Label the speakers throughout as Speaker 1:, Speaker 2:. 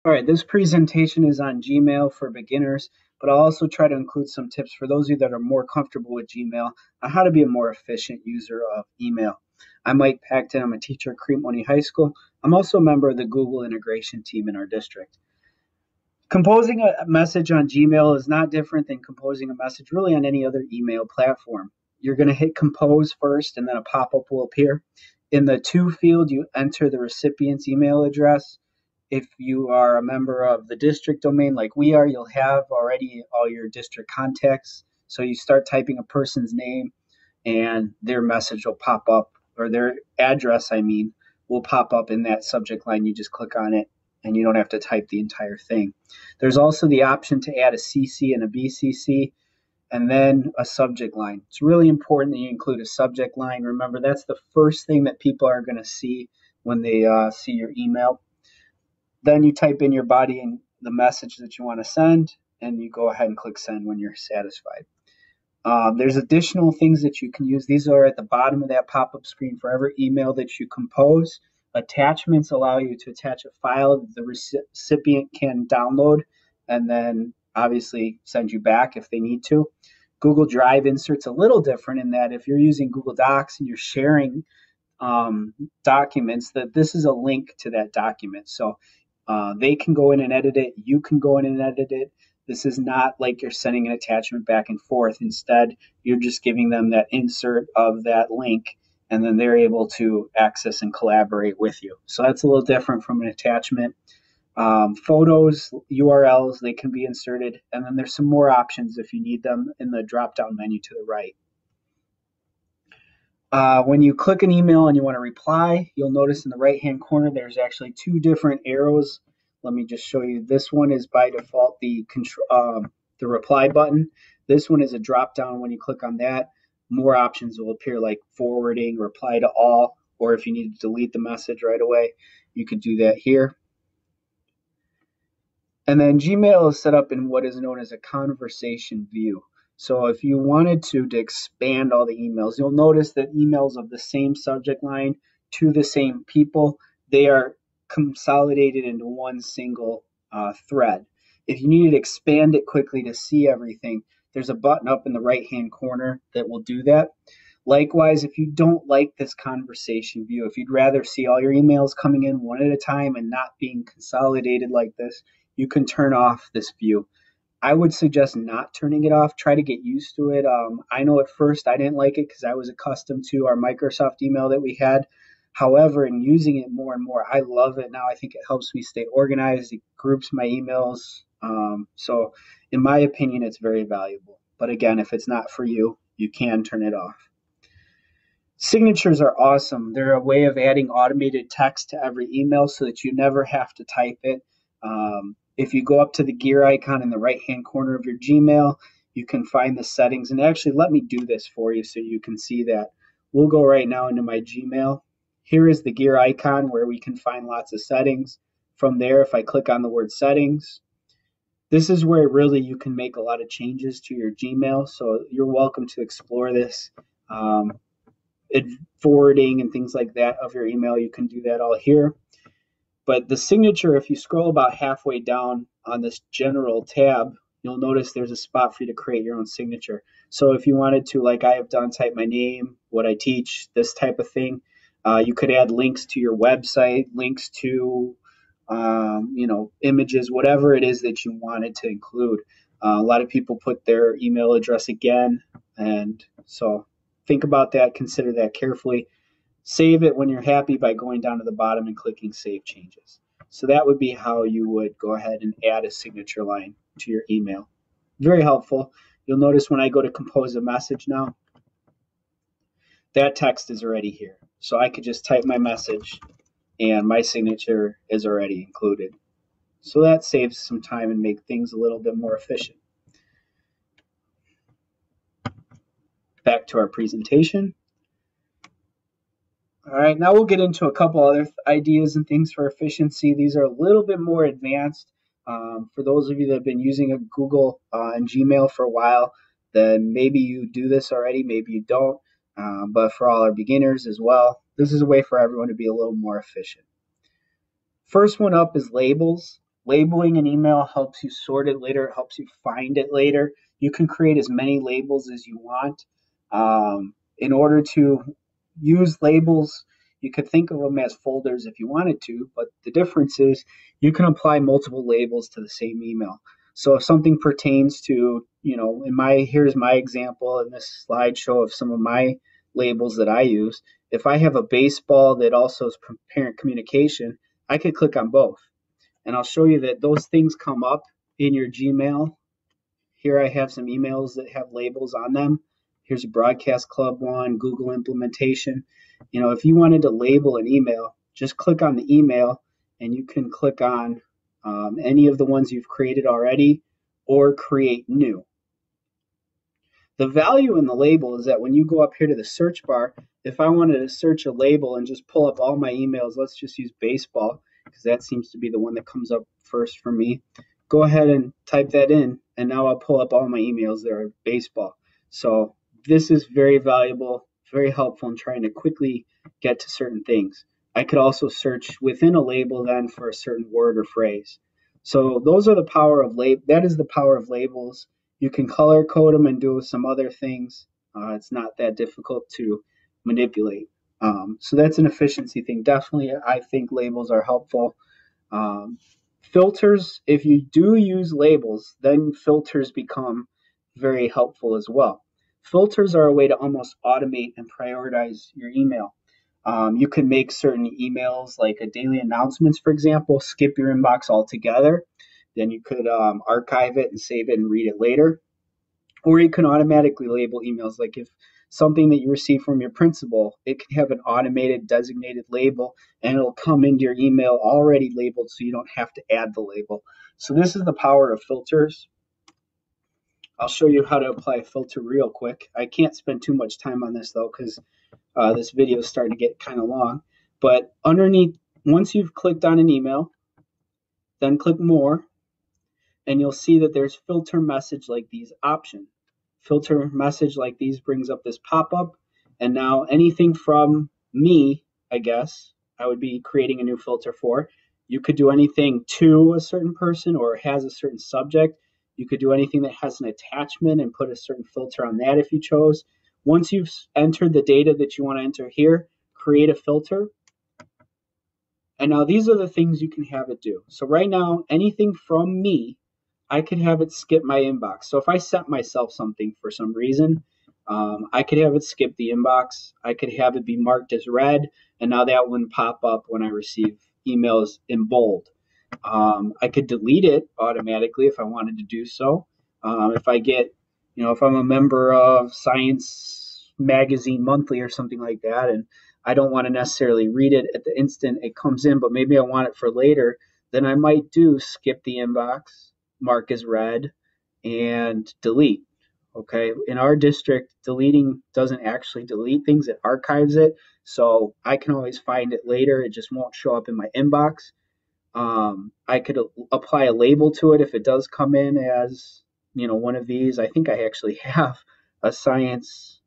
Speaker 1: All right, this presentation is on Gmail for beginners, but I'll also try to include some tips for those of you that are more comfortable with Gmail on how to be a more efficient user of email. I'm Mike Packton. I'm a teacher at Crete Money High School. I'm also a member of the Google integration team in our district. Composing a message on Gmail is not different than composing a message really on any other email platform. You're going to hit compose first, and then a pop-up will appear. In the to field, you enter the recipient's email address. If you are a member of the district domain like we are, you'll have already all your district contacts. So you start typing a person's name and their message will pop up, or their address, will pop up in that subject line. You just click on it and you don't have to type the entire thing. There's also the option to add a CC and a BCC and then a subject line. It's really important that you include a subject line. Remember, that's the first thing that people are going to see when they see your email. Then you type in your body and the message that you want to send, and you go ahead and click send when you're satisfied. There's additional things that you can use. These are at the bottom of that pop-up screen for every email that you compose. Attachments allow you to attach a file that the recipient can download and then obviously send you back if they need to. Google Drive insert's a little different in that if you're using Google Docs and you're sharing documents, that this is a link to that document. So they can go in and edit it. You can go in and edit it. This is not like you're sending an attachment back and forth. Instead, you're just giving them that insert of that link, and then they're able to access and collaborate with you. So that's a little different from an attachment. Photos, URLs, they can be inserted, and then there's some more options if you need them in the drop-down menu to the right. When you click an email and you want to reply, you'll notice in the right-hand corner there's actually two different arrows. Let me just show you. This one is by default the reply button. This one is a drop-down. When you click on that, more options will appear like forwarding, reply to all, or if you need to delete the message right away, you could do that here. And then Gmail is set up in what is known as a conversation view. So if you wanted to expand all the emails, you'll notice that emails of the same subject line to the same people, they are consolidated into one single thread. If you need to expand it quickly to see everything, there's a button up in the right-hand corner that will do that. Likewise, if you don't like this conversation view, if you'd rather see all your emails coming in one at a time and not being consolidated like this, you can turn off this view. I would suggest not turning it off. Try to get used to it. I know at first I didn't like it because I was accustomed to our Microsoft email that we had. However, in using it more and more, I love it now. I think it helps me stay organized. It groups my emails. So in my opinion, it's very valuable. But again, if it's not for you, you can turn it off. Signatures are awesome. They're a way of adding automated text to every email so that you never have to type it. If you go up to the gear icon in the right-hand corner of your Gmail, you can find the settings. And actually, let me do this for you so you can see that. We'll go right now into my Gmail. Here is the gear icon where we can find lots of settings. From there, if I click on the word settings, this is where really you can make a lot of changes to your Gmail. So you're welcome to explore this. Forwarding and things like that of your email, you can do that all here. But the signature, if you scroll about halfway down on this general tab, you'll notice there's a spot for you to create your own signature. So if you wanted to, like I have done, type my name, what I teach, this type of thing, you could add links to your website, links to, images, whatever it is that you wanted to include. A lot of people put their email address again, and so think about that, consider that carefully. Save it when you're happy by going down to the bottom and clicking Save Changes. So that would be how you would go ahead and add a signature line to your email. Very helpful. You'll notice when I go to compose a message now, that text is already here. So I could just type my message and my signature is already included. So that saves some time and makes things a little bit more efficient. Back to our presentation. All right, now we'll get into a couple other ideas and things for efficiency. These are a little bit more advanced. For those of you that have been using a Google and Gmail for a while, then maybe you do this already, maybe you don't. But for all our beginners as well, this is a way for everyone to be a little more efficient. First one up is labels. Labeling an email helps you sort it later, it helps you find it later. You can create as many labels as you want. In order to use labels, you could think of them as folders if you wanted to, but the difference is you can apply multiple labels to the same email. So if something pertains to, here's my example in this slideshow of some of my labels that I use. If I have a baseball that also is parent communication, I could click on both. And I'll show you that those things come up in your Gmail. Here I have some emails that have labels on them. Here's a Broadcast Club one, Google implementation. If you wanted to label an email, just click on the email and you can click on any of the ones you've created already or create new. The value in the label is that when you go up here to the search bar, if I wanted to search a label and just pull up all my emails, let's just use baseball because that seems to be the one that comes up first for me. Go ahead and type that in, and now I'll pull up all my emails that are baseball. So this is very valuable, very helpful in trying to quickly get to certain things. I could also search within a label then for a certain word or phrase. So those are the power of that is the power of labels. You can color code them and do some other things. It's not that difficult to manipulate. So that's an efficiency thing. Definitely, I think labels are helpful. Filters, if you do use labels, then filters become very helpful as well. Filters are a way to almost automate and prioritize your email. You can make certain emails, like a daily announcements, for example, skip your inbox altogether. Then you could archive it and save it and read it later. Or you can automatically label emails. Like if something that you receive from your principal, it can have an automated designated label and it'll come into your email already labeled so you don't have to add the label. So this is the power of filters. I'll show you how to apply a filter real quick. I can't spend too much time on this though because this video is starting to get kind of long. But underneath, once you've clicked on an email, then click more, and you'll see that there's filter message like these option. Filter message like these brings up this pop-up, and now anything from me, I guess, I would be creating a new filter for. You could do anything to a certain person or has a certain subject. You could do anything that has an attachment and put a certain filter on that if you chose. Once you've entered the data that you want to enter here, create a filter. And now these are the things you can have it do. So right now, anything from me, I could have it skip my inbox. So if I sent myself something for some reason, I could have it skip the inbox. I could have it be marked as read, and now that wouldn't pop up when I receive emails in bold. I could delete it automatically if I wanted to do so. If I get, if I'm a member of Science Magazine Monthly or something like that, and I don't want to necessarily read it at the instant it comes in, but maybe I want it for later, then I might do skip the inbox, mark as read, and delete. Okay, in our district, deleting doesn't actually delete things, it archives it. So I can always find it later. It just won't show up in my inbox. I could apply a label to it if it does come in as, one of these. I think I actually have a science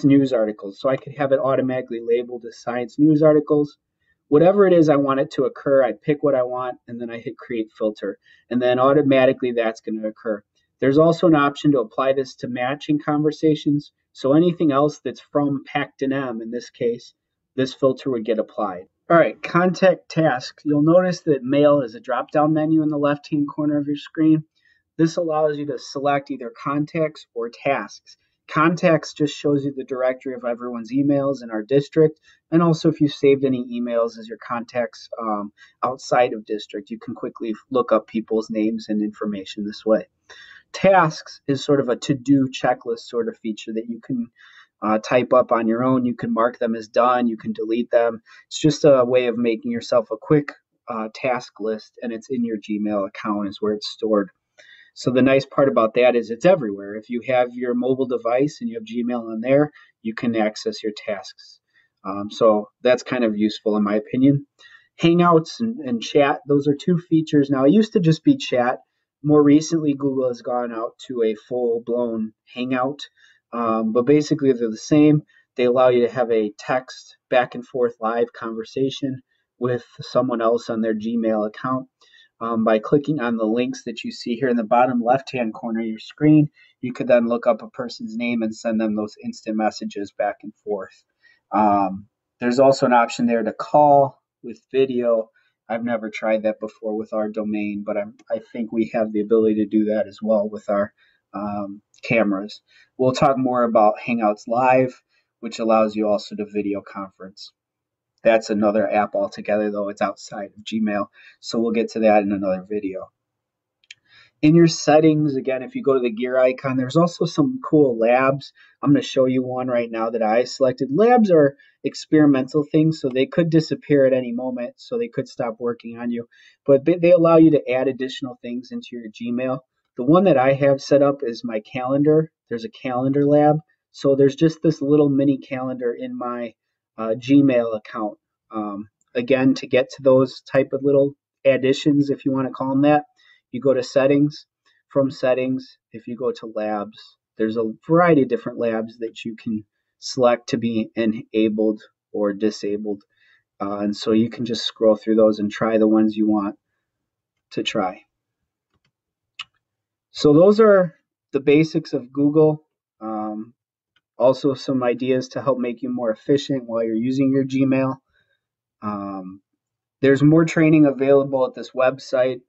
Speaker 1: news articles. So I could have it automatically labeled as science news articles. Whatever it is I want it to occur, I pick what I want, and then I hit create filter. And then automatically that's going to occur. There's also an option to apply this to matching conversations. So anything else that's from Pactin-M, in this case, this filter would get applied. All right, contact task. You'll notice that mail is a drop-down menu in the left-hand corner of your screen. This allows you to select either contacts or tasks. Contacts just shows you the directory of everyone's emails in our district, and also if you saved any emails as your contacts outside of district, you can quickly look up people's names and information this way. Tasks is sort of a to-do checklist sort of feature that you can type up on your own. You can mark them as done. You can delete them. It's just a way of making yourself a quick task list, and it's in your Gmail account is where it's stored. So the nice part about that is it's everywhere. If you have your mobile device and you have Gmail on there, you can access your tasks. So that's kind of useful in my opinion. Hangouts and chat, those are two features. Now, it used to just be chat. More recently, Google has gone out to a full-blown Hangout. But basically, they're the same. They allow you to have a text back and forth live conversation with someone else on their Gmail account. by clicking on the links that you see here in the bottom left-hand corner of your screen. You could then look up a person's name and send them those instant messages back and forth. There's also an option there to call with video. I've never tried that before with our domain, but I think we have the ability to do that as well with our cameras. We'll talk more about Hangouts Live, which allows you also to video conference. That's another app altogether, though. It's outside of Gmail, so we'll get to that in another video. In your settings, again, if you go to the gear icon, there's also some cool labs. I'm going to show you one right now that I selected. Labs are experimental things, so they could disappear at any moment, so they could stop working on you. But they allow you to add additional things into your Gmail. The one that I have set up is my calendar. There's a calendar lab. So there's just this little mini calendar in my Gmail account. Again, to get to those type of little additions, if you want to call them that, you go to settings. From settings, if you go to labs, there's a variety of different labs that you can select to be enabled or disabled. And so you can just scroll through those and try the ones you want to try. So those are the basics of Google. Also some ideas to help make you more efficient while you're using your Gmail. There's more training available at this website.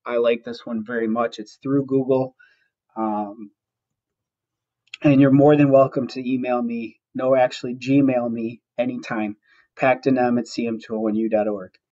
Speaker 1: I like this one very much. It's through Google. And you're more than welcome to email me. No, actually, Gmail me anytime. PactonM@cm201u.org.